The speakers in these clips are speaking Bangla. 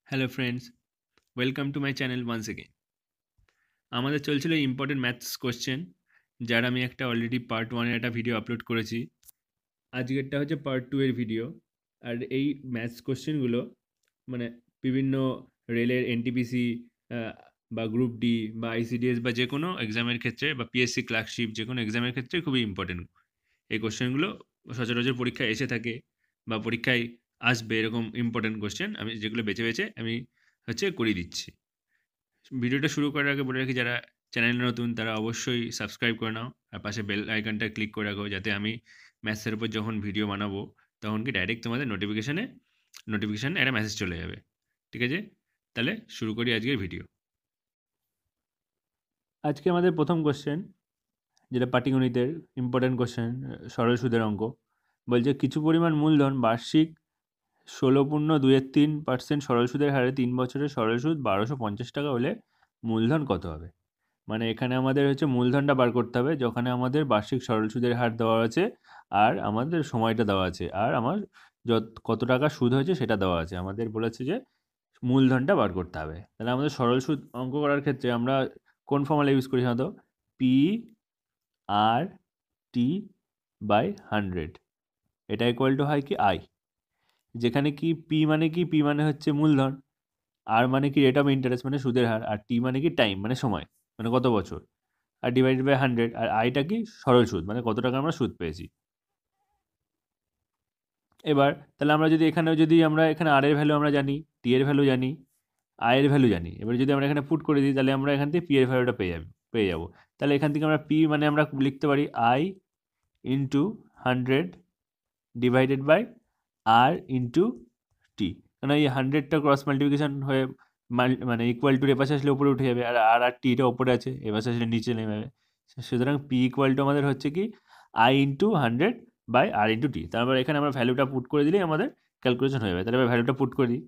Hello friends, welcome to my channel once again. আমাদের চলছিল ইম্পর্টেন্ট ম্যাথস কোশ্চেন, যার আমি একটা অলরেডি পার্ট ওয়ানের একটা ভিডিও আপলোড করেছি। আজকেরটা হচ্ছে পার্ট টু এর ভিডিও। আর এই ম্যাথস কোশ্চেনগুলো মানে বিভিন্ন রেলের এনটিপিসি বা গ্রুপ ডি বা আইসিডিএস বা যে কোনো এক্সামের ক্ষেত্রে বা পিএসসি ক্লার্কশিপ যে কোনো এক্সামের ক্ষেত্রে খুবই ইম্পর্টেন্ট। এই কোশ্চেনগুলো সচরাচর পরীক্ষায় এসে থাকে বা পরীক্ষায় আসবে, এরকম ইম্পর্টেন্ট কোশ্চেন আমি যেগুলো বেছে বেছে আমি করিয়ে দিচ্ছি। ভিডিওটা শুরু করার আগে বলে রাখি, যারা চ্যানেলে নতুন তারা অবশ্যই সাবস্ক্রাইব করে নাও আর পাশে বেল আইকনটা ক্লিক করে রাখো, যাতে আমি ম্যাথসের উপর যখন ভিডিও বানাবো তখন কি ডাইরেক্ট তোমাদের নোটিফিকেশানে একটা মেসেজ চলে যাবে। ঠিক আছে, তাহলে শুরু করি আজকের ভিডিও। আজকে আমাদের প্রথম কোশ্চেন, যেটা পাটিগণিতের ইম্পর্টেন্ট কোশ্চেন, সরল সুদের অঙ্ক। বলছে কিছু পরিমাণ মূলধন বার্ষিক 16.23% সরল সুদের হারে 3 বছরের সরল সুদ 1250 টাকা হলে মূলধন কত হবে? মানে এখানে আমাদের মূলধনটা বার করতে হবে, যেখানে আমাদের বার্ষিক সরল সুদের হার দেওয়া আছে আর আমাদের সময়টা দেওয়া আছে আর আমার কত টাকা সুদ হয়েছে সেটা দেওয়া আছে। আমাদের বলেছে যে মূলধনটা বার করতে হবে। তাহলে আমাদের সরল সুদ অঙ্ক করার ক্ষেত্রে আমরা কোন ফর্মুলা ইউজ করি সাধারণত? পি আর টি বাই 100, এটা ইকুয়াল টু হয় কি আই, যেখানে কি পি মানে কি, পি মানে হচ্ছে মূলধন, আর মানে কি রেট অফ ইন্টারেস্ট মানে সুদের হার, আর টি মানে কি টাইম মানে সময়, মানে কত বছর, আর ডিভাইডেড বাই 100, আর আইটা কি সরল সুদ মানে কত টাকা আমরা সুদ পেয়েছি। এবার তাহলে আমরা যদি আমরা এখানে আর এর ভ্যালু আমরা জানি, টি এর ভ্যালু জানি, আই এর ভ্যালু জানি। এবার যদি আমরা এখানে পুট করে দিই তাহলে আমরা এখান থেকে পি এর ভ্যালুটা পেয়ে যাবো। তাহলে এখান থেকে আমরা পি মানে আমরা লিখতে পারি I into 100 divided by R into T, কারণ এই 100টা ক্রস মাল্টিপ্লিকেশন হয়ে মানে ইকুয়াল টু এপাশে আসলে উপরে উঠে যাবে, আর আর টিটা ওপরে আছে এপাশে আসলে নিচে নেমে যাবে। সুতরাং পি ইকুয়াল টু আমাদের হচ্ছে কি I into 100 by R into T. তারপর এখানে আমরা ভ্যালুটা পুট করে দিলেই আমাদের ক্যালকুলেশন হয়ে যাবে। তাহলে এবার ভ্যালুটা পুট করে দিই।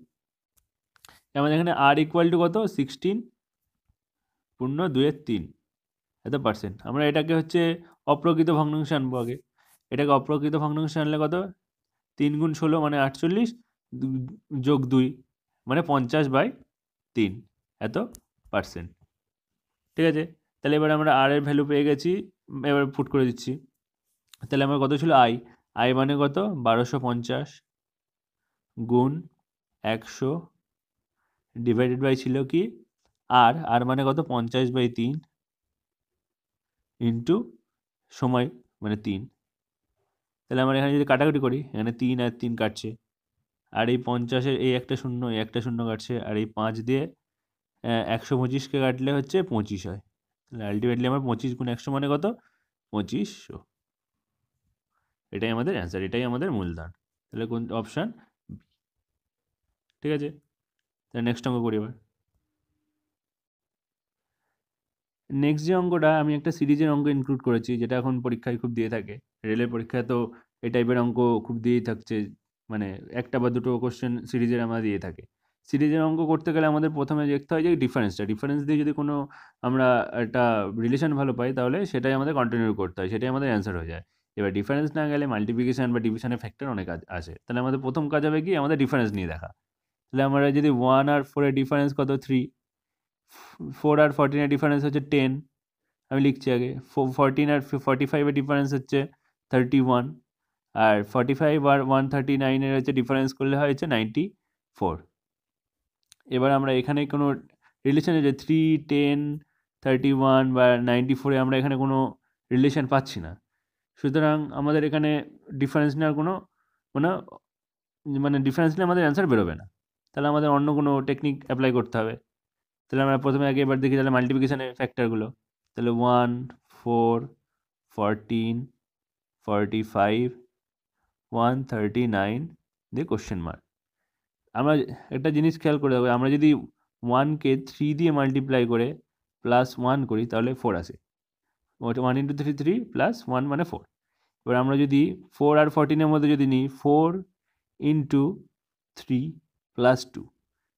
আমাদের এখানে আর ইকুয়াল টু কত? 16.23 এত পার্সেন্ট। আমরা এটাকে অপ্রকৃত ভগ্নাংশে আনবো আগে। এটাকে অপ্রকৃত ভগ্নাংশে আনলে কত? 3 গুণ 16 মানে 48 যোগ 2 মানে 50/3 এত পার্সেন্ট। ঠিক আছে, তাহলে এবার আমরা আর এর ভ্যালু পেয়ে গেছি, এবার পুট করে দিচ্ছি। তাহলে আমার কত ছিল? আই, আই মানে কত? 1250 গুণ 100 ডিভাইডেড বাই ছিল কি আর, আর মানে কত? 50/3 ইন্টু সময় মানে 3। তাহলে আমরা এখানে যদি কাটাকুটি করি, এখানে 3 আর 3 কাটছে, আর এই 50-এর এই একটা শূন্য এই একটা শূন্য কাটছে, আর এই 5 দিয়ে 125কে কাটলে 25 হয়। তাহলে আলটিমেটলি আমার 25 গুণ 100 মানে কত? 2500। এটাই আমাদের অ্যান্সার, এটাই আমাদের মূলধন। তাহলে কোন অপশান? ঠিক আছে, তাহলে নেক্সট অঙ্ক করি এবার। নেক্সট যে অঙ্কটা, আমি একটা সিরিজের অঙ্ক ইনক্লুড করেছি, যেটা এখন পরীক্ষায় খুব দিয়ে থাকে। রেলের পরীক্ষায় তো এই টাইপের অঙ্ক খুব দিয়েই থাকছে, মানে একটা বা দুটো কোশ্চেন সিরিজের আমরা দিয়ে থাকে। সিরিজের অঙ্ক করতে গেলে আমাদের প্রথমে দেখতে হয় যে ডিফারেন্স দিয়ে যদি কোনো আমরা একটা রিলেশন ভালো পাই তাহলে সেটাই আমাদের কন্টিনিউ করতে হয়, সেটাই আমাদের অ্যান্সার হয়ে যায়। এবার ডিফারেন্স না গেলে মাল্টিপ্লিকেশন বা ডিভিশনের ফ্যাক্টর অনেক আছে। তাহলে আমাদের প্রথম কাজ হবে কি, আমাদের ডিফারেন্স নিয়ে দেখা। তাহলে আমরা যদি 1 আর 4 এর ডিফারেন্স কত? 3। 4 আর 14 এর ডিফারেন্স 10। আমি লিখছি আগে। 14 আর 45 এর ডিফারেন্স 31, আর 45 আর 139 এর ডিফারেন্স করলে হয় 94। এবার আমরা এখানে কোনো রিলেশনে যে 3, 10, 31 বা 94 আমরা এখানে কোনো রিলেশন পাচ্ছি না। সুতরাং আমাদের এখানে ডিফারেন্স নেওয়ার কোনো মানে মানে ডিফারেন্স নিয়ে আমাদের অ্যান্সার বেরোবে না। তাহলে আমাদের অন্য কোনো টেকনিক অ্যাপ্লাই করতে হবে। তাহলে আমরা প্রথমে আগে এবার দেখি তাহলে মাল্টিপ্লিকেশনের ফ্যাক্টরগুলো। তাহলে 1, 4, 14, 45, 139 দিয়ে কোশ্চেন মার্ক। আমরা একটা জিনিস খেয়াল করে দেখো, আমরা যদি 1কে 3 দিয়ে মাল্টিপ্লাই করে প্লাস 1 করি তাহলে 4 আসে। 1 ইন্টু 3 3 প্লাস 1 মানে 4। এবার আমরা যদি 4 আর 14-এর মধ্যে যদি নিই 4 ইন্টু 3 প্লাস 2,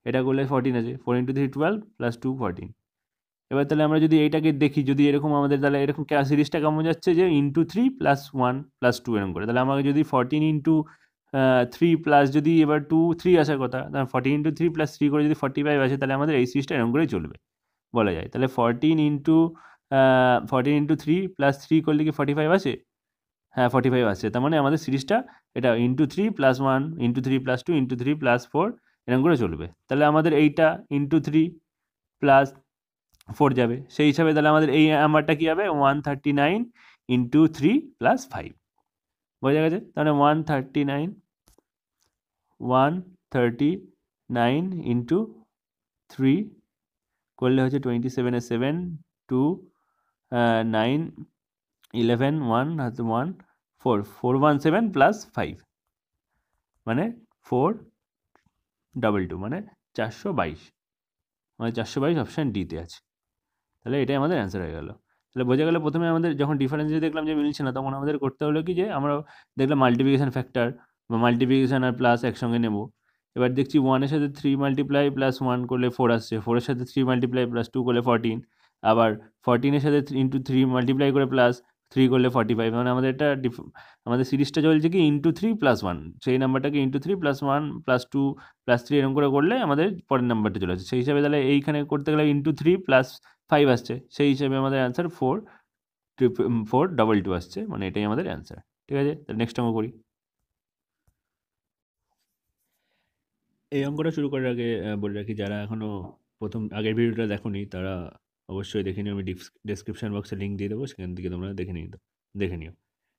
এটা করলে 14 আছে। 4 ইন্টু 3 12 প্লাস 2 14। এবার তাহলে আমরা যদি এইটাকে দেখি, যদি এরকম আমাদের তাহলে এরকম সিরিজটা কেমন যাচ্ছে যে ইন্টু 3 প্লাস 1 প্লাস 2 এরকম করে। তাহলে আমাকে যদি 14 ইন্টু 3 প্লাস যদি এবার 2 3 আসার কথা, তাহলে 14 ইন্টু 3 প্লাস 3 করে যদি 45 আসে, তাহলে আমাদের এই সিরিজটা এরকম করেই চলবে বলা যায়। তাহলে 14 ইন্টু 3 প্লাস 3 করলে কি 45 আসে? হ্যাঁ 45 আসছে। তার মানে আমাদের সিরিজটা এটা into 3 plus 1 into 3 plus 2 into 3 plus 4 এরকম করে চলবে। তাহলে আমাদের এইটা ইন্টু 3 প্লাস 4 যাবে, সেই হিসাবে তাহলে আমাদের এই নাম্বারটা কী হবে 139 ইন্টু 3 প্লাস 5। বোঝা গেছে? তাহলে 139 ইন্টু 3 করলে হচ্ছে 27 এ 7 2 9 11 1 হাতে 1 4 417 প্লাস 5 মানে 422 মানে 422, মানে 422 অপশান ডিতে আছে। তাহলে এটাই আমাদের অ্যান্সার হয়ে গেল। তাহলে বোঝা গেল প্রথমে আমাদের যখন ডিফারেন্স দেখলাম যে মিলছে না, তখন আমাদের করতে হলো কি যে আমরা দেখলাম মাল্টিপ্লিকেশন ফ্যাক্টর বা মাল্টিপ্লিকেশন আর প্লাস একসঙ্গে নেব। এবার দেখছি 1 এর সাথে 3 মাল্টিপ্লাই প্লাস 1 করলে 4 আসছে, 4 এর সাথে 3 মাল্টিপ্লাই প্লাস 2 করলে 14, আবার 14 এর সাথে ইন্টু 3 মাল্টিপ্লাই করে প্লাস 3 করলে 45, মানে আমাদের এটা আমাদের সিরিজটা চলছে কি ইন্টু 3 প্লাস 1, সেই নাম্বারটাকে ইন্টু 3 প্লাস 1 প্লাস 2 প্লাস 3 এরকম করে করলে আমাদের পরের নাম্বারটা চলে আসছে। সেই হিসাবে তাহলে এইখানে করতে গেলে ইন্টু 3 প্লাস 5 আসছে, সেই হিসাবে আমাদের অ্যান্সার 422 আসছে, মানে এটাই আমাদের অ্যান্সার। ঠিক আছে, তাহলে নেক্সট অঙ্ক করি। এই অঙ্কটা শুরু করার আগে বলে রাখি, যারা এখনও প্রথম আগের ভিডিওটা দেখোনি তারা অবশ্যই দেখে নিও, আমি ডেসক্রিপশন বক্সে লিঙ্ক দিয়ে দেবো, সেখান থেকে তোমরা দেখে নিও।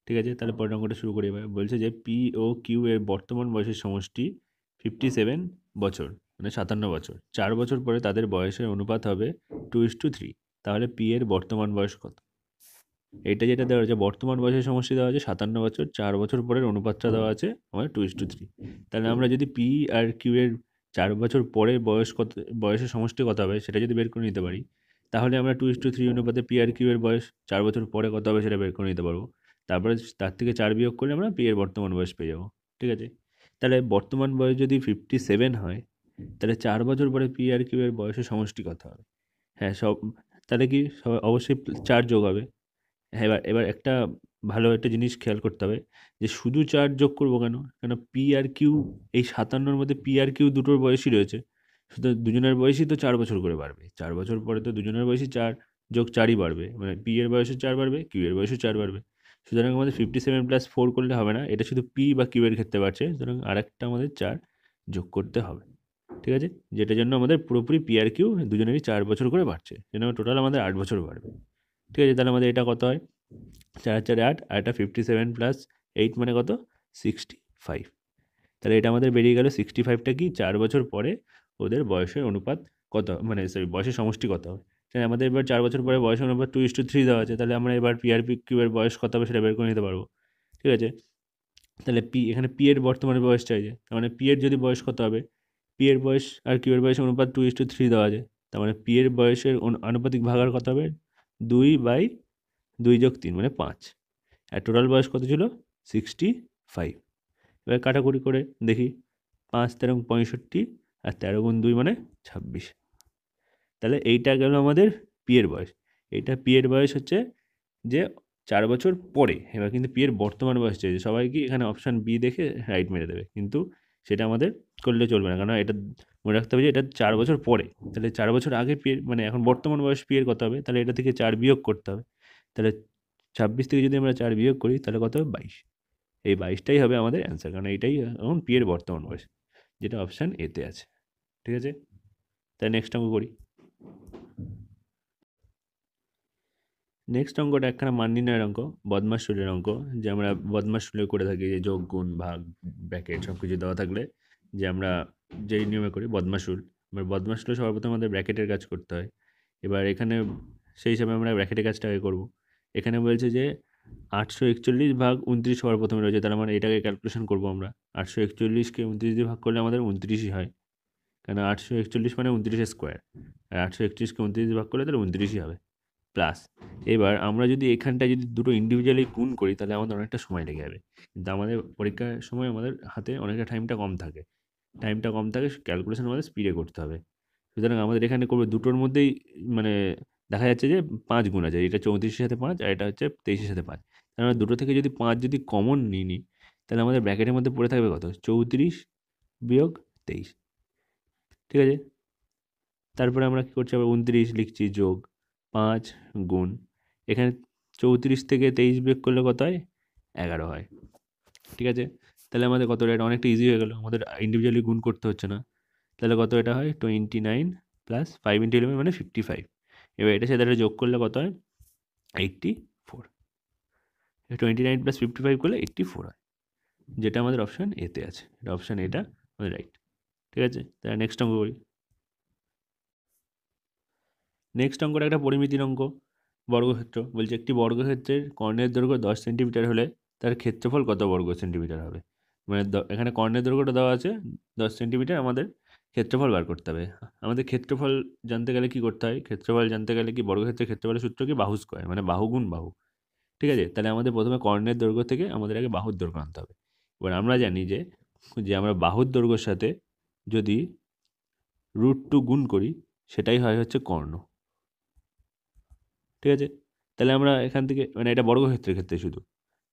ঠিক আছে, তাহলে পরের অঙ্কটা শুরু করি। এবার বলছে যে পি ও কিউ এর বর্তমান বয়সের সমষ্টি 57 বছর, মানে 57 বছর। 4 বছর পরে তাদের বয়সের অনুপাত হবে 2:3। তাহলে পি এর বর্তমান বয়স কত? এটা যেটা দেওয়া হচ্ছে বর্তমান বয়সের সমষ্টি দেওয়া আছে 57 বছর, 4 বছর পরের অনুপাতটা দেওয়া আছে আমাদের 2:3। তাহলে আমরা যদি পি আর কিউ এর 4 বছর পরে বয়সের সমষ্টি কত হবে সেটা যদি বের করে নিতে পারি, তাহলে আমরা 2:3 অনুপাতে পি আর কিউ এর বয়স 4 বছর পরে কত হবে সেটা বের করে নিতে পারবো। তারপরে তার থেকে 4 বিয়োগ করলে আমরা পি এর বর্তমান বয়স পেয়ে যাবো। ঠিক আছে, তাহলে বর্তমান বয়স যদি 57 হয়, তাহলে 4 বছর পরে পি আর কিউ এর বয়সের সমষ্টি কত হবে? হ্যাঁ তাহলে কি অবশ্যই 4 যোগ হবে। হ্যাঁ, এবার এবার একটা ভালো একটা জিনিস খেয়াল করতে হবে যে শুধু 4 যোগ করবো কেন? কেন পি আর কিউ, এই 57 মধ্যে পি আর কিউ দুটোর বয়সই রয়েছে। সুতরাং দুজনের বয়সই তো 4 বছর করে বাড়বে। 4 বছর পরে তো দুজনের বয়সই 4 যোগ 4ই বাড়বে। মানে পি এর বয়সও 4 বাড়বে, কিউ এর বয়সও 4 বাড়বে। সুতরাং আমাদের 57 প্লাস 4 করলে হবে না। এটা শুধু পি বা কিউ এর ক্ষেত্রে বাড়ছে। সুতরাং আরেকটা আমাদের 4 যোগ করতে হবে। ঠিক আছে? যেটার জন্য আমাদের পুরোপুরি পি আর কিউ দুজনেরই 4 বছর করে বাড়ছে। সেজন্য টোটাল আমাদের 8 বছর বাড়বে। ঠিক আছে, তাহলে আমাদের এটা কত হয়? 4 আর 4 8, আর এটা 57 প্লাস 8 মানে কত? 65। তাহলে এটা আমাদের বেরিয়ে গেল 65টা কি 4 বছর পরে ওদের বয়সের অনুপাত কত, মানে সরি বয়সের সমষ্টি কত হবে। তাহলে আমাদের এবার 4 বছর পরে বয়সের অনুপাত 2:3 দেওয়া আছে, তাহলে আমরা এবার পি আর কিউ এর বয়স কত হবে সেটা বের করে নিতে পারবো। ঠিক আছে, তাহলে এখানে পি এর বর্তমানে বয়স চাইছে, তার মানে পি এর যদি বয়স কত হবে, পি এর বয়স আর কিউ এর বয়সের অনুপাত 2:3 দেওয়া আছে, তার মানে পি এর বয়সের আনুপাতিক ভাগার কত হবে 2/2 যোগ 3 মানে 5, আর টোটাল বয়স কত ছিল 65। এবার কাটাকুটি করে দেখি, 5 13 65 আর 13 গুণ 2 মানে 26। তাহলে এইটা গেল আমাদের পি এর বয়স। এইটা পি এর বয়স হচ্ছে যে 4 বছর পরে। এবার কিন্তু পি এর বর্তমান বয়স চাইছে, সবাই কি এখানে অপশান বি দেখে রাইট মেরে দেবে, কিন্তু সেটা আমাদের করলে চলবে না, কারণ এটা মনে রাখতে হবে যে এটা 4 বছর পরে। তাহলে 4 বছর আগে পি এর, মানে এখন বর্তমান বয়স পি এর কত হবে, তাহলে এটা থেকে 4 বিয়োগ করতে হবে। তাহলে 26 থেকে যদি আমরা 4 বিয়োগ করি তাহলে কত হবে 22। এই 22টাই হবে আমাদের অ্যান্সার, কারণ এইটাই এখন পি এর বর্তমান বয়স, যেটা অপশান এতে আছে। ঠিক আছে, তাই নেক্সট অঙ্ক করি। নেক্সট অঙ্কটা একখানা মান নির্ণয়ের অঙ্ক, বদমাশ রুলের অঙ্ক, যে আমরা বদমাশ রুলে করে থাকি, যে যোগ গুণ ভাগ ব্র্যাকেট সব কিছু দেওয়া থাকলে যে আমরা যেই নিয়মে করি বদমাশ রুল। এবার বদমাশ রুলে সর্বপ্রথম আমাদের ব্র্যাকেটের কাজ করতে হয়। এবার এখানে সেই হিসাবে আমরা ব্র্যাকেটের কাজটা আগে করবো। এখানে বলছে যে 841 ভাগ 29 সবার প্রথমে রয়েছে, তার মানে এটাকে ক্যালকুলেশন করবো আমরা। 841কে 29 দিয়ে ভাগ করলে আমাদের 29ই হয়, কারণ 841 মানে 29 স্কোয়ার, আর 831কে 29 দিয়ে ভাগ করলে তাহলে 29ই হবে। প্লাস এবার আমরা যদি এখানটায় যদি দুটো ইন্ডিভিজুয়ালি গুণ করি তাহলে আমাদের অনেকটা সময় লেগে যাবে, কিন্তু আমাদের পরীক্ষার সময় আমাদের হাতে অনেকটা টাইমটা কম থাকে, ক্যালকুলেশন আমাদের স্পিডে করতে হবে। সুতরাং আমাদের এখানে করবে দুটোর মধ্যেই, মানে দেখা যাচ্ছে যে 5 গুণ আছে, এটা 34-এর সাথে 5 আর এটা হচ্ছে 23-এর সাথে 5। তার মানে দুটো থেকে যদি 5 যদি কমন নিই তাহলে আমাদের ব্র্যাকেটের মধ্যে পড়ে থাকবে কত, 34 বিয়োগ 23, ঠিক আছে। তারপরে আমরা কী করছি, আবার 29 লিখছি যোগ 5 গুণ, এখানে 34 থেকে 23 বিয়োগ করলে কত হয়, 11 হয়, ঠিক আছে। তাহলে আমাদের কত, এটা অনেকটা ইজি হয়ে গেল, আমাদের ইন্ডিভিজুয়ালি গুণ করতে হচ্ছে না। তাহলে কত এটা হয়, 29 প্লাস 5 ইন্টু 11 মানে 55। এবার এটা সাথে যোগ করলে কত হয়, 84। 29 প্লাস 55 করলে 84 হয়, যেটা আমাদের অপশান এতে আছে, এটা অপশান এটা আমাদের রাইট, ঠিক আছে। তাহলে নেক্সট অঙ্ক করি। নেক্সট অঙ্কটা একটা পরিমিতির অঙ্ক, বর্গক্ষেত্র বলছে একটি বর্গক্ষেত্রের কর্ণের দৈর্ঘ্য 10 সেন্টিমিটার হলে তার ক্ষেত্রফল কত বর্গ সেন্টিমিটার হবে। মানে এখানে কর্ণের দৈর্ঘ্যটা দেওয়া আছে 10 সেন্টিমিটার, আমাদের ক্ষেত্রফল বার করতে হবে। আমাদের ক্ষেত্রফল জানতে গেলে কি করতে হয়, ক্ষেত্রফল জানতে গেলে কি, বর্গক্ষেত্রের ক্ষেত্রফলের সূত্র কি, বাহু স্কোয়ার, মানে বাহু গুণ বাহু, ঠিক আছে। তাহলে আমাদের প্রথমে কর্ণের দৈর্ঘ্য থেকে আমাদের আগে বাহুর দৈর্ঘ্য আনতে হবে। এবার আমরা জানি যে যে আমরা বাহুর দৈর্ঘ্যের সাথে যদি √2 গুণ করি সেটাই হয় হচ্ছে কর্ণ, ঠিক আছে। তাহলে আমরা এখান থেকে, মানে এটা বর্গক্ষেত্রের ক্ষেত্রে শুধু,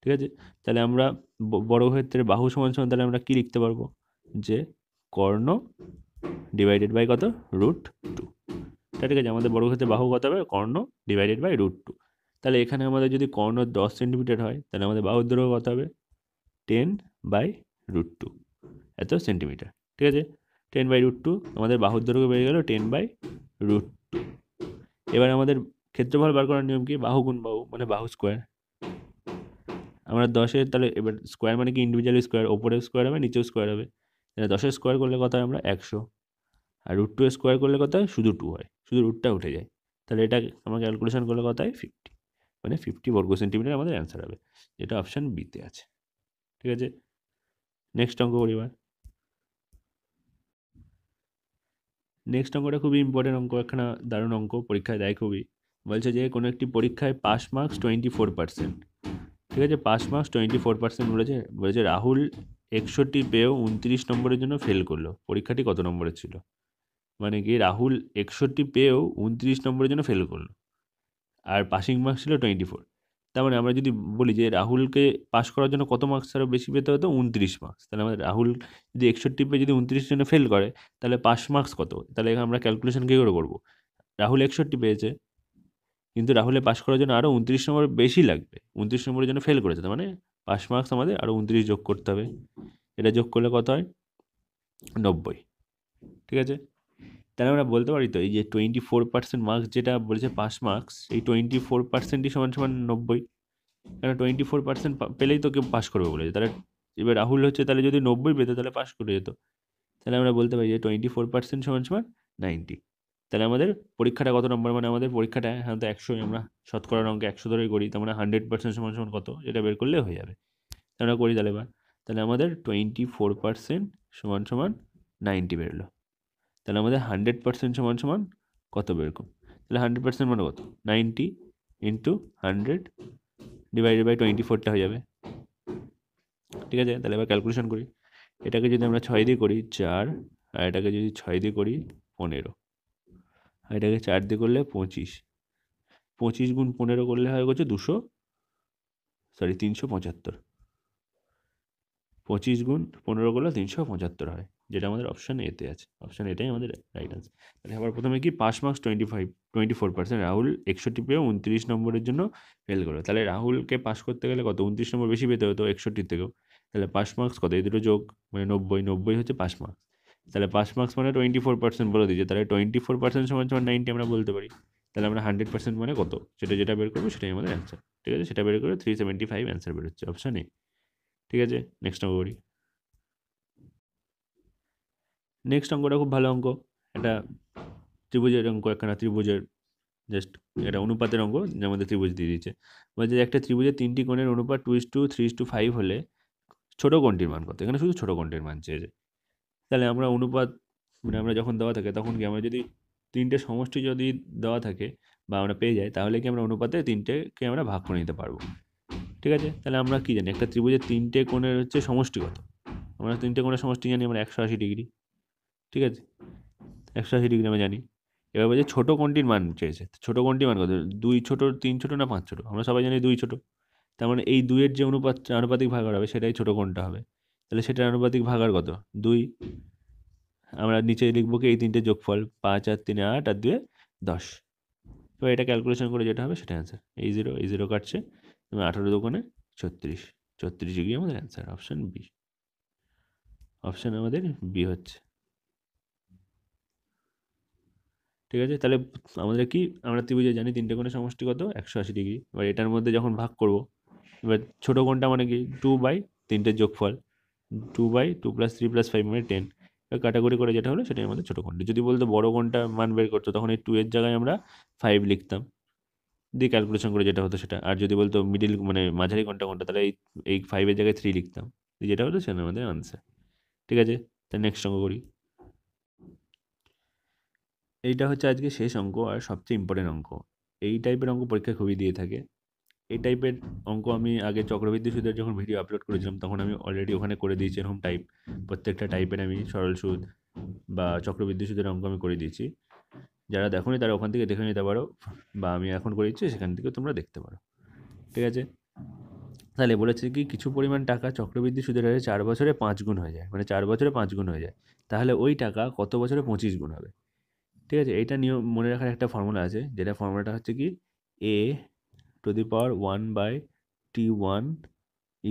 ঠিক আছে। তাহলে আমরা বর্গক্ষেত্রের বাহু সমান সমান তাহলে আমরা কী লিখতে পারবো, যে কর্ণ ডিভাইডেড বাই কত, √2, ঠিক আছে। আমাদের বর্গক্ষেত্রের বাহু কত হবে, কর্ণ ডিভাইডেড বাই √2। তাহলে এখানে আমাদের যদি কর্ণ 10 সেন্টিমিটার হয় তাহলে আমাদের বাহুর দৈর্ঘ্য কত হবে, 10/√2, এত সেন্টিমিটার, ঠিক আছে। 10/√2, আমাদের বাহুর দৈর্ঘ্য বেড়ে গেল 10/√2। এবার আমাদের ক্ষেত্রফল বার করার নিয়ম কি, বাহু গুণ বাহু মানে বাহু স্কোয়ার। আমরা 10-এর তাহলে এবার স্কোয়ার মানে কি, ইন্ডিভিজুয়ালি স্কোয়ার, ওপরেও স্কোয়ার হবে নিচেও স্কোয়ার হবে। তাহলে 10-এর স্কোয়ার করলে কত হয়, আমরা 100, আর √2 এর স্কোয়ার করলে কত হয়, শুধু 2 হয়, শুধু রুটটা উঠে যায়। তাহলে এটা আমরা ক্যালকুলেশন করলে কত হয়, 50, মানে 50 বর্গ সেন্টিমিটার আমাদের অ্যান্সার হবে, যেটা অপশান বিতে আছে, ঠিক আছে। নেক্সট অঙ্ক করি এবার। নেক্সট অঙ্কটা খুবই ইম্পর্টেন্ট অঙ্ক, একখানা দারুণ অঙ্ক, পরীক্ষায় দেয় খুবই। বলছে যে কোনো একটি পরীক্ষায় পাস মার্কস 24%, ঠিক আছে, পাস মার্কস 24% বলেছে। বলেছে রাহুল 61 পেয়েও 29 নম্বরের জন্য ফেল করলো, পরীক্ষাটি কত নম্বরের ছিল। মানে কি, রাহুল 61 পেয়েও 29 নম্বরের জন্য ফেল করলো, আর পাসিং মার্কস ছিল 24। তার মানে আমরা যদি বলি যে রাহুলকে পাস করার জন্য কত মার্কস আরও বেশি পেতে হতো, 29 মার্কস। তাহলে আমাদের রাহুল যদি 61 পেয়ে যদি 29 জন্য ফেল করে, তাহলে পাস মার্কস কত, তাহলে আমরা ক্যালকুলেশন কী করে করবো। রাহুল 61 পেয়েছে, কিন্তু রাহুলের পাস করার জন্য আরও 29 নম্বর বেশি লাগবে, 29 নম্বরের জন্য ফেল করেছে, তার মানে পাস মার্কস আমাদের আরও 29 যোগ করতে হবে। এটা যোগ করলে কত হয়, 90, ঠিক আছে। তাহলে আমরা বলতে পারি তো এই যে 24% মার্কস যেটা বলেছে পাস মার্কস, এই 24%ই সমান সমান 90, কারণ 24% পেলেই তো কেউ পাস করবে বলেছে। তাহলে এবার রাহুল হচ্ছে, তাহলে যদি 90 পেতো তাহলে পাস করে যেত। তাহলে আমরা বলতে পারি যে 24% সমান সমান 90। তাহলে আমাদের পরীক্ষাটা কত নম্বর, মানে আমাদের পরীক্ষাটা হ্যাঁ তো 100, আমরা শতকরার অঙ্কে 100 ধরেই করি, তার মানে 100% সমান সমান কত, এটা বের করলে হয়ে যাবে। আমরা করি তাহলে এবার, তাহলে আমাদের 24% সমান সমান 90 বেরোলো। তাহলে আমাদের 100% সমান সমান কত বের করব, তাহলে 100% মানে কত, 90 ইন্টু 100 ডিভাইডেড বাই 24টা হয়ে যাবে, ঠিক আছে। তাহলে এবার ক্যালকুলেশন করি, এটাকে যদি আমরা 6 দিয়ে করি 4, আর এটাকে যদি 6 দিয়ে করি 15, আর এটাকে 4 দিয়ে করলে 25, 25 গুণ 15 করলে হয় হচ্ছে 375, 25 গুণ 15 করলে 375 হয়, যেটা আমাদের অপশান এতে আছে, অপশান এটাই আমাদের রাইট আনসার। তাহলে আবার প্রথমে কি, পাস মার্কস 24%, রাহুল 61 পেয়েও 29 নম্বরের জন্য ফেল করলো। তাহলে রাহুলকে পাস করতে গেলে কত, 29 নম্বর বেশি পেতে হতো 61 থেকেও। তাহলে পাস মার্কস কত, এই দুটো যোগ, মানে 90 হচ্ছে পাস মার্কস। তাহলে পাস মার্কস মানে 24% বলে দিয়েছে, তাহলে 24% সমান সমান 90 আমরা বলতে পারি। তাহলে আমরা 100% মানে কত, সেটা যেটা বের করবো সেটাই আমাদের অ্যান্সার, ঠিক আছে। সেটা বের করে 375 অ্যান্সার বেরোচ্ছে, অপশান এ, ঠিক আছে। নেক্সট অঙ্ক করি। নেক্সট অঙ্কটা খুব ভালো অঙ্ক, এটা ত্রিভুজের অঙ্ক, একখানা ত্রিভুজের জাস্ট এটা অনুপাতের অঙ্ক, যার মধ্যে ত্রিভুজ দিয়ে দিচ্ছে। বলছে যে একটা ত্রিভুজের 3টি কোণের অনুপাত 2:3:5 হলে ছোট কোণটির মান কত, এখানে শুধু ছোট কোণটির মান চেয়েছে। তাহলে আমরা অনুপাত, মানে আমরা যখন দেওয়া থাকে তখন কি, আমরা যদি 3টে সমষ্টি যদি দেওয়া থাকে বা আমরা পেয়ে যাই, তাহলে কি আমরা অনুপাতে 3টেকে আমরা ভাগ করে নিতে পারবো, ঠিক আছে। তাহলে আমরা কি জানি, একটা ত্রিভুজের 3টে কোণের হচ্ছে সমষ্টি কত, আমরা 3টে কোণের সমষ্টি জানি আমরা 180 ডিগ্রি, ঠিক আছে, 180 ডিগ্রি আমরা জানি। এবার বলছে ছোটো কোণটির মান চেয়েছে, ছোটো কোণটির মান কত, 2 ছোটো, 3 ছোটো না 5 ছোটো, আমরা সবাই জানি 2 ছোটো। তার মানে এই 2 এর যে আনুপাতিক ভাগার হবে সেটাই ছোট কোণটা হবে। তাহলে সেটার আনুপাতিক ভাগার কত? 2। আমরা নিচে লিখবো কি এই 3 টের যোগফল 5 আর 3 8 আর 2 10। এবার এটা ক্যালকুলেশন করে যেটা হবে সেটা অ্যান্সার। এই 0 কাটছে এবং 18 দোকানে 36, 36 গিয়ে আমাদের অ্যান্সার অপশান বি। অপশান আমাদের বি হচ্ছে। ঠিক আছে, তাহলে আমাদের কি আমরা ত্রিভুজে জানি 3টে কোণের সমষ্টি কত? 180 ডিগ্রি। এবার এটার মধ্যে যখন ভাগ করব, এবার ছোটো কোণটা মানে কি 2/3 যোগফল 2/2 + 3 + 5 মানে 10। এবার কাটাকুটি করে যেটা হলো সেটাই আমাদের ছোটো কোণটা। যদি বলতো বড় কোণটা মান বের করতো তখন এই 2 এর জায়গায় আমরা 5 লিখতাম, দিয়ে ক্যালকুলেশন করে যেটা হতো সেটা। আর যদি বলতো মিডিল মানে মাঝারি কোণটা কোনটা, তাহলে এই 5 এর জায়গায় 3 লিখতাম, যেটা হতো সেটা আমাদের আনসার। ঠিক আছে, তাহলে নেক্সট অঙ্ক করি। এইটা হচ্ছে আজকে শেষ অঙ্ক আর সবচেয়ে ইম্পর্টেন্ট অঙ্ক। এই টাইপের অঙ্ক পরীক্ষায় খুবই দিয়ে থাকে। এই টাইপের অঙ্ক আমি আগে চক্রবৃদ্ধি সুদের যখন ভিডিও আপলোড করেছিলাম তখন আমি অলরেডি ওখানে করে দিয়েছি এরকম টাইপ। প্রত্যেকটা টাইপের আমি সরল সুদ বা চক্রবৃদ্ধি সুদের অঙ্ক আমি করে দিয়েছি। যারা দেখোনি তারা ওখান থেকে দেখে নিতে পারো, বা আমি এখন করে দিচ্ছি সেখান থেকে তোমরা দেখতে পারো। ঠিক আছে, তাহলে বলেছে কি কিছু পরিমাণ টাকা চক্রবৃদ্ধি সুদের হারে 4 বছরে 5 গুণ হয়ে যায়, মানে 4 বছরে 5 গুণ হয়ে যায়, তাহলে ওই টাকা কত বছরে 25 গুণ হবে? ঠিক আছে, এইটা নিয়ম মনে রাখার একটা ফর্মুলা আছে, যেটা ফর্মুলাটা হচ্ছে কি a⁴1/t1 =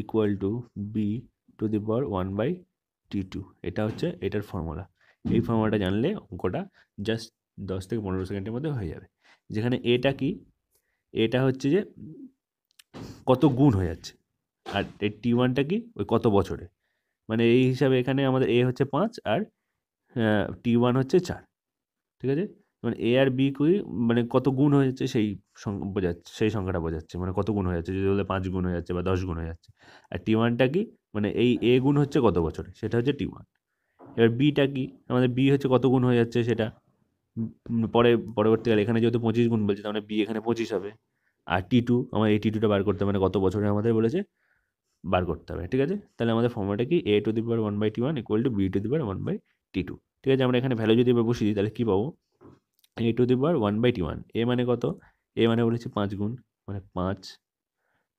b⁴1/t2। এটা হচ্ছে এটার ফর্মুলা। এই ফর্মুলাটা জানলে অঙ্কটা জাস্ট 10 থেকে 15 সেকেন্ডের মধ্যে হয়ে যাবে। যেখানে এটা কি, এটা হচ্ছে যে কত গুণ হয়ে যাচ্ছে, আর এই t1টা কি ওই কত বছরে, মানে এই হিসাবে এখানে আমাদের a হচ্ছে 5 আর t1 হচ্ছে 4। ঠিক আছে, মানে এ আর বি কি মানে কত গুণ হয়ে যাচ্ছে সেই বোঝাচ্ছে, সেই সংখ্যাটা বোঝাচ্ছে, মানে কত গুণ হয়ে যাচ্ছে, যদি বলে 5 গুণ হয়ে যাচ্ছে বা 10 গুণ হয়ে যাচ্ছে। আর t1টা কি, মানে এই এ গুণ হচ্ছে কত বছরে, সেটা হচ্ছে t1। এবার বিটা কি, আমাদের বি হচ্ছে কত গুণ হয়ে যাচ্ছে সেটা। পরবর্তীকালে এখানে যেহেতু 25 গুণ বলছে, তার মানে বি এখানে 25 হবে। আর টি2, আমার এই টি2টা বার করতে হবে, মানে কত বছরে আমাদের বলেছে বার করতে হবে। ঠিক আছে, তাহলে আমাদের ফর্মুলাটা কি a⁴1/t1 = b⁴1/t2। ঠিক আছে, আমরা এখানে ভ্যালু যদি এবার বসিয়ে দিই তাহলে কী পাবো? a⁴1/t1, এ মানে কত? এ মানে বলেছি 5 গুণ, মানে 5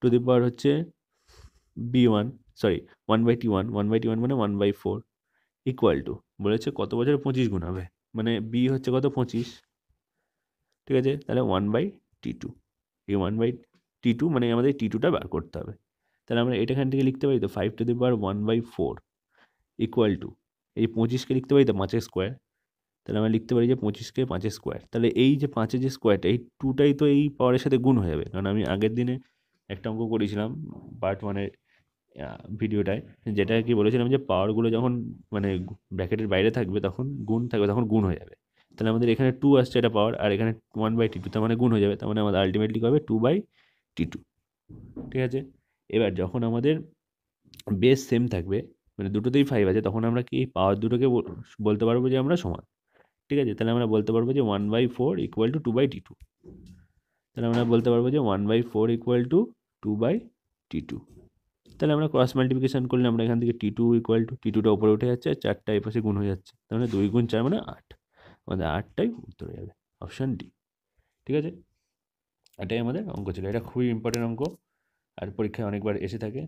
টু দি পাওয়ার হচ্ছে b1, সরি 1/t1, 1/t1 মানে 1/4 ইকুয়াল টু বলেছে কত বছরে 25 গুণ হবে, মানে বি হচ্ছে কত 25। ঠিক আছে, তাহলে 1/t2, এই 1/t2 মানে আমাদের t2টা বার করতে হবে। তাহলে আমরা এটা এখান থেকে লিখতে পারি তো 5 to the power 1/4 equal to এই 25কে লিখতে পারি তো 5 স্কোয়ার। তাহলে আমরা লিখতে পারি যে 25কে 5 স্কোয়ার। তাহলে এই যে 5-এর যে স্কোয়ারটা, এই 2টাই তো এই পাওয়ারের সাথে গুণ হয়ে যাবে, কারণ আমি আগের দিনে একটা অঙ্ক করেছিলাম পার্ট 1-এর ভিডিওটায়, যেটা কি বলেছিলাম যে পাওয়ারগুলো যখন মানে ব্র্যাকেটের বাইরে থাকবে তখন গুণ থাকবে, তখন গুণ হয়ে যাবে। তাহলে আমাদের এখানে 2 আসছে এটা পাওয়ার, আর এখানে 1/t2, তার মানে গুণ হয়ে যাবে, তার মানে আমাদের আলটিমেটলি হবে 2/t2। ঠিক আছে, এবার যখন আমাদের বেস সেম থাকবে, মানে দুটোতেই 5 আছে, তখন আমরা কি এই পাওয়ার দুটোকে বলতে পারবো যে আমরা সমান। ঠিক আছে, তাহলে আমরা বলতে পারবো যে 1/4 = 2/t2। তাহলে আমরা বলতে পারবো যে 1/4 = 2/t2। তাহলে আমরা ক্রস মাল্টিপ্লিকেশন করলে আমরা এখান থেকে t2টা উপরে উঠে যাচ্ছে, আর 4টা এই পাশে গুণ হয়ে যাচ্ছে, তার মানে 2 × 4 মানে 8। আমাদের 8টাই উত্তর হয়ে যাবে, অপশান ডি। ঠিক আছে, এটাই আমাদের অঙ্ক ছিল। এটা খুবই ইম্পর্টেন্ট অঙ্ক, আর পরীক্ষায় অনেকবার এসে থাকে,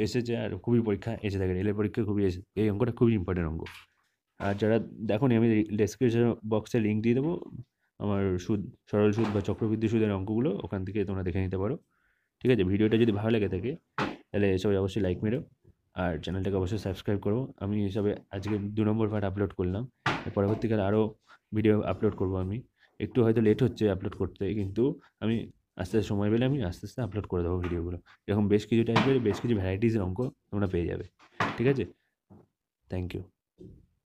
এসেছে, আর খুবই পরীক্ষা এসে থাকে, রেলের পরীক্ষায় খুবই এই অঙ্কটা খুবই ইম্পর্টেন্ট অঙ্ক। আর যারা দেখোনি, আমি ডেসক্রিপশন বক্সে লিঙ্ক দিয়ে দেবো আমার সরল সুদ বা চক্রবৃদ্ধি সুদের অঙ্কগুলো, ওখান থেকে তোমরা দেখে নিতে পারো। ঠিক আছে, ভিডিওটা যদি ভালো লেগে থাকে তাহলে সবাই অবশ্যই লাইক মেরো, আর চ্যানেলটাকে অবশ্যই সাবস্ক্রাইব করো। আমি হিসাবে আজকে 2 নম্বর পার্ট আপলোড করলাম, পরবর্তীকালে আরও ভিডিও আপলোড করব। আমি একটু হয়তো লেট হচ্ছে আপলোড করতে, কিন্তু আমি আস্তে আস্তে সময় পেলে আমি আস্তে আস্তে আপলোড করে দেবো ভিডিওগুলো। এরকম বেশ কিছু টাইপের বেশ কিছু ভ্যারাইটিসের অঙ্ক তোমরা পেয়ে যাবে। ঠিক আছে, থ্যাংক ইউ।